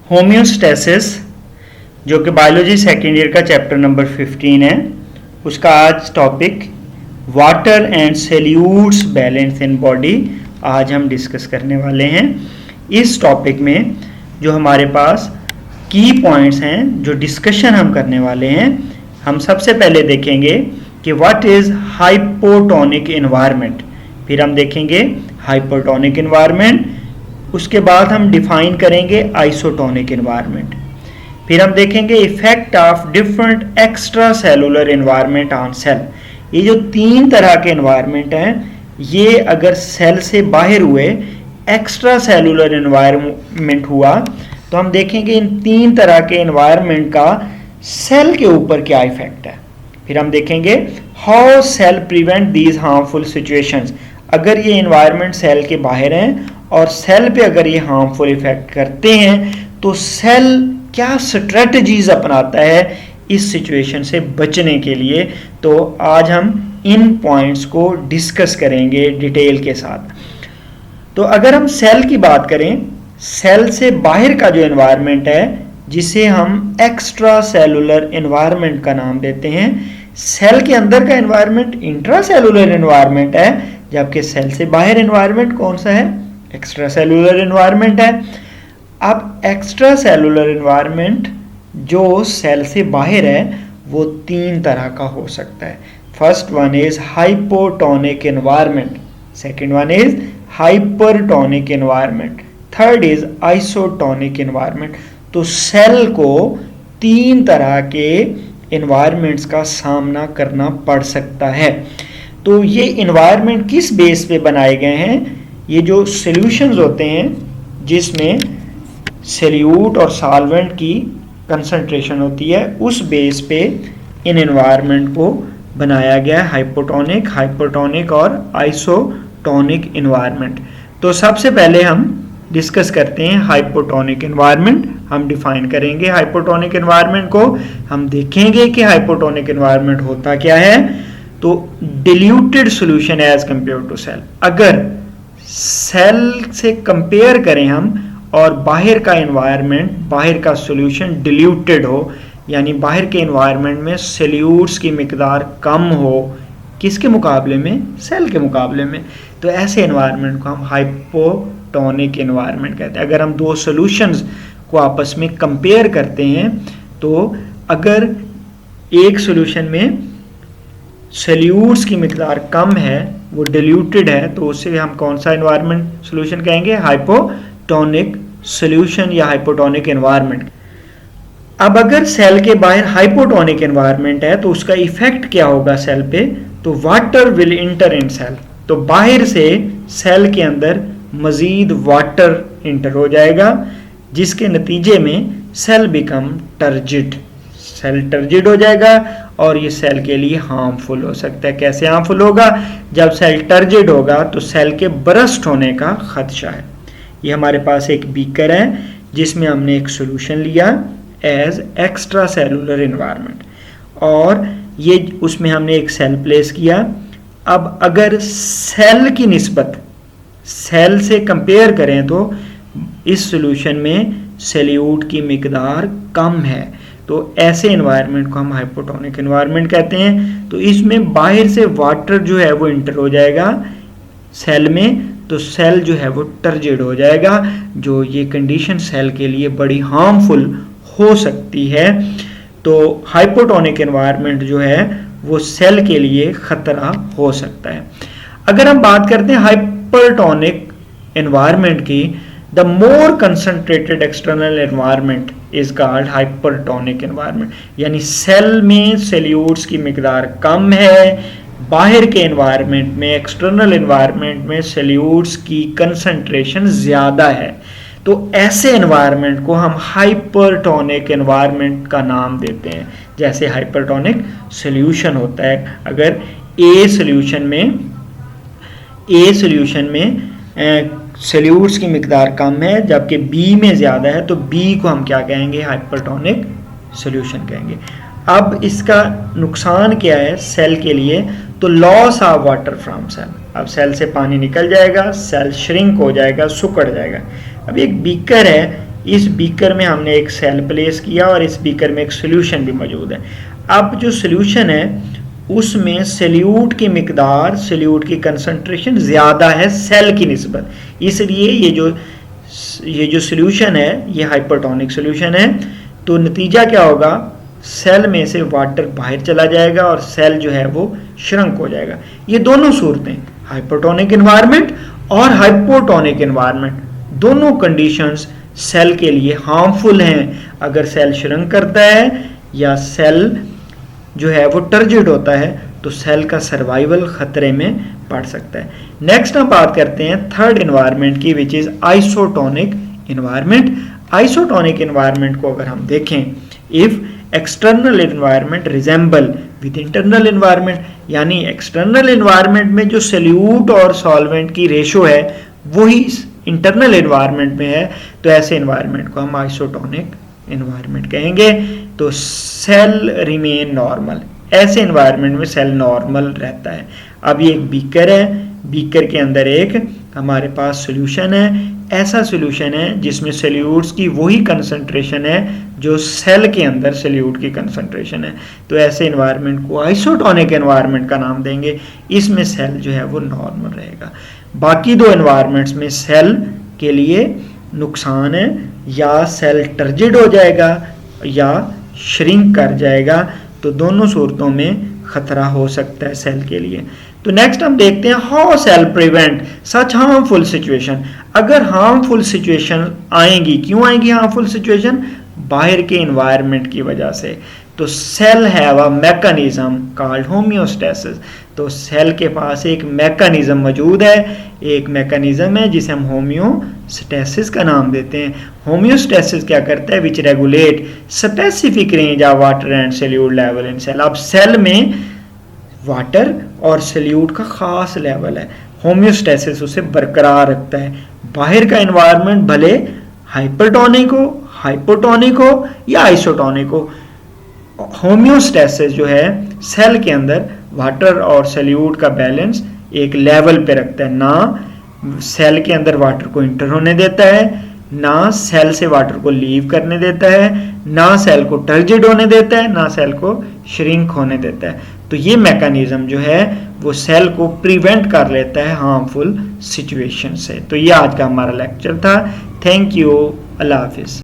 Homeostasis, जो कि biology second year का चैप्टर नंबर 15 है, उसका आज topic water and solutes balance in body आज हम डिस्कस करने वाले हैं। इस टॉपिक में जो हमारे पास की पॉइंट्स हैं, जो डिस्कशन हम करने वाले हैं, हम सबसे पहले देखेंगे कि व्हाट इज़ हाइपोटोनिक एनवायरनमेंट, फिर हम देखेंगे हाइपरटोनिक एनवायरनमेंट, उसके बाद हम डिफाइन करेंगे आइसोटोनिक एनवायरनमेंट, फिर हम देखेंगे effect of different extra cellular environment on sale. ये जो तीन तरह के एनवायरनमेंट हैं, ये अगर सेल से बाहर हुए, एक्स्ट्रा सेलुलर एनवायरनमेंट हुआ, तो हम देखेंगे इन तीन तरह के एनवायरनमेंट का सेल के ऊपर क्या इफेक्ट है। फिर हम देखेंगे how cell prevent these harmful situations. अगर ये एनवायरनमेंट सेल के बाहर हैं और सेल पे अगर ये हार्मफुल इफेक्ट करते हैं, तो सेल क्या स्ट्रेटजीज अपनाता है इस सिचुएशन से बचने के लिए। तो आज हम इन पॉइंट्स को डिस्कस करेंगे डिटेल के साथ। तो अगर हम सेल की बात करें, सेल से बाहर का जो एनवायरनमेंट है, जिसे हम एक्स्ट्रा सेलुलर एनवायरनमेंट का नाम देते हैं। सेल के अंदर का एनवायरनमेंट इंट्रा सेलुलर एनवायरनमेंट है, जबकि सेल से बाहर एनवायरनमेंट कौन सा है? एक्स्ट्रा सेलुलर एनवायरनमेंट है। अब एक्स्ट्रा सेलुलर एनवायरनमेंट जो सेल से बाहर है, वो तीन तरह का हो सकता है। First one is hypotonic environment, second one is hypertonic environment, third is isotonic environment. तो सेल को तीन तरह के एनवायरनमेंट्स का सामना करना पड़ सकता है। तो ये एनवायरनमेंट किस बेस पे बनाए गए हैं? ये जो सॉल्यूशंस होते हैं, जिसमें सॉल्यूट और सॉल्वेंट की कंसंट्रेशन होती है, उस बेस पे इन एनवायरनमेंट को बनाया गया है, हाइपोटोनिक, हाइपरटोनिक और आइसोटोनिक एनवायरनमेंट। तो सबसे पहले हम डिस्कस करते हैं हाइपोटोनिक एनवायरनमेंट। हम डिफाइन करेंगे हाइपोटोनिक एनवायरनमेंट को, हम देखेंगे कि हाइपोटोनिक एनवायरनमेंट होता क्या है। तो diluted solution as compare to cell, अगर सेल से कंपेयर करें हम और बाहर का एनवायरनमेंट, बाहर का सॉल्यूशन डिल्यूटेड हो, यानी बाहर के एनवायरनमेंट में सॉल्यूट्स की मिकदार कम हो, किसके मुकाबले में? सेल के मुकाबले में। तो ऐसे एनवायरनमेंट को हम हाइपोटोनिक एनवायरनमेंट कहते हैं। अगर हम दो सॉल्यूशंस को आपस में कंपेयर करते हैं, तो अगर एक सॉल्यूशन में सॉल्यूट्स की मिकदार कम है, वो डिल्यूटेड है, तो उससे हम कौन सा एनवायरनमेंट सॉल्यूशन कहेंगे? हाइपोटोनिक सॉल्यूशन या हाइपोटोनिक एनवायरनमेंट। अब अगर सेल के बाहर हाइपोटोनिक एनवायरनमेंट है, तो उसका इफेक्ट क्या होगा सेल पे? तो water will enter in cell, तो बाहर से सेल के अंदर मजीद वाटर इंटर हो जाएगा, जिसके नतीजे में cell become turgid, cell turgid हो जाएगा और ये सेल के लिए हार्मफुल हो सकता है। कैसे हार्मफुल होगा? जब सेल टर्जिड होगा तो सेल के बरस्ट होने का खदशा है। ये हमारे पास एक बीकर है, जिसमें हमने एक सॉल्यूशन लिया एज एक्स्ट्रा सेलुलर एनवायरनमेंट, और ये उसमें हमने एक सेल प्लेस किया। अब अगर सेल की निस्बत सेल से कंपेयर करें, तो इस सॉल्यूशन में सॉल्यूट की मिकदार कम है, तो ऐसे एनवायरनमेंट को हम हाइपोटोनिक एनवायरनमेंट कहते हैं। तो इसमें बाहर से वाटर जो है वो इंटर हो जाएगा सेल में, तो सेल जो है वो टर्जिड हो जाएगा, जो ये कंडीशन सेल के लिए बड़ी हार्मफुल हो सकती है। तो हाइपोटोनिक एनवायरनमेंट जो है वो सेल के लिए खतरा हो सकता है। अगर हम बात करते हैं हाइपरटोनिक एनवायरनमेंट की, the more concentrated external environment is called hypertonic environment, यानी सेल में सॉल्यूट्स की मिकदार कम है, बाहर के एनवायरनमेंट में, एक्सटर्नल एनवायरनमेंट में सॉल्यूट्स की कंसंट्रेशन ज़्यादा है। तो ऐसे एनवायरनमेंट को हम हाइपरटोनिक एनवायरनमेंट का नाम देते हैं। जैसे हाइपरटोनिक सॉल्यूशन होता है, अगर ए सॉल्यूशन में सॉल्यूट्स की मिकदार कम है, जबकि बी में ज़्यादा है, तो बी को हम क्या कहेंगे? हाइपरटोनिक सॉल्यूशन कहेंगे। अब इसका नुकसान क्या है सेल के लिए? तो loss of water from cell, अब सेल से पानी निकल जाएगा, सेल श्रिंक हो जाएगा, सुकड़ जाएगा। अब एक बीकर है, इस बीकर में हमने एक सेल प्लेस किया और इस बीकर में एक सोल्यूशन भी मौजूद है। अब जो सोल्यूशन है उसमें सल्यूट की मिकदार, सल्यूट की कंसंट्रेशन ज़्यादा है सेल की निस्बत, इसलिए ये जो सोल्यूशन है ये हाइपरटोनिक सोल्यूशन है। तो नतीजा क्या होगा, सेल में से वाटर बाहर चला जाएगा और सेल जो है वो श्रंक हो जाएगा। ये दोनों सूरतें, हाइपरटोनिक एनवायरनमेंट और हाइपोटोनिक एनवायरनमेंट, दोनों कंडीशंस सेल के लिए हार्मफुल हैं। अगर सेल श्रंक करता है या सेल जो है वो टर्जिड होता है तो सेल का सर्वाइवल खतरे में पड़ सकता है। नेक्स्ट हम बात करते हैं थर्ड एनवायरनमेंट की, which is isotonic environment. Isotonic environment को अगर हम देखें, if external environment resemble with internal environment, यानी एक्सटर्नल एनवायरनमेंट में जो सल्यूट और सॉल्वेंट की रेशो है वही इंटरनल एनवायरनमेंट में है, तो ऐसे एनवायरनमेंट को हम आइसोटोनिक एनवायरनमेंट कहेंगे। तो सेल रिमेन नॉर्मल, ऐसे एनवायरनमेंट में सेल नॉर्मल रहता है। अब ये एक बीकर है, बीकर के अंदर एक हमारे पास सॉल्यूशन है, ऐसा सॉल्यूशन है जिसमें सल्यूट्स की वही कंसंट्रेशन है जो सेल के अंदर सल्यूट की कंसंट्रेशन है। तो ऐसे एनवायरनमेंट को आइसोटोनिक एनवायरनमेंट का नाम देंगे। इसमें सेल जो है वो नॉर्मल रहेगा। बाकी दो एनवायरनमेंट्स में सेल के लिए नुकसान है, या सेल टर्जिड हो जाएगा या श्रिंक कर जाएगा, तो दोनों सूरतों में खतरा हो सकता है सेल के लिए। तो नेक्स्ट हम देखते हैं how cell prevent such harmful situation. अगर हार्मफुल सिचुएशन आएंगी, क्यों आएंगी हार्मफुल सिचुएशन? बाहर के एनवायरनमेंट की वजह से। तो cell have a mechanism called homeostasis. तो सेल के पास एक मैकेनिज्म मौजूद है, एक मैकेनिज्म है जिसे हम होम्योस्टेसिस का नाम देते हैं। होम्योस्टेसिस क्या करता है? Which regulate specific range of water and solute level in cell. अब सेल में वाटर और सल्यूट का खास लेवल है, होम्योस्टेसिस उसे बरकरार रखता है। बाहर का एनवायरनमेंट भले हाइपरटोनिक हो, हाइपोटोनिक हो या आइसोटोनिक हो, होम्योस्टेसिस जो है सेल के अंदर वाटर और सल्यूट का बैलेंस एक लेवल पे रखता है। ना सेल के अंदर वाटर को इंटर होने देता है, ना सेल से वाटर को लीव करने देता है, ना सेल को टर्जिड होने देता है, ना सेल को श्रिंक होने देता है। तो ये मैकेनिज्म जो है वो सेल को प्रिवेंट कर लेता है हार्मफुल सिचुएशन से। तो ये आज का हमारा लेक्चर था। थैंक यू, अल्लाह हाफिज़।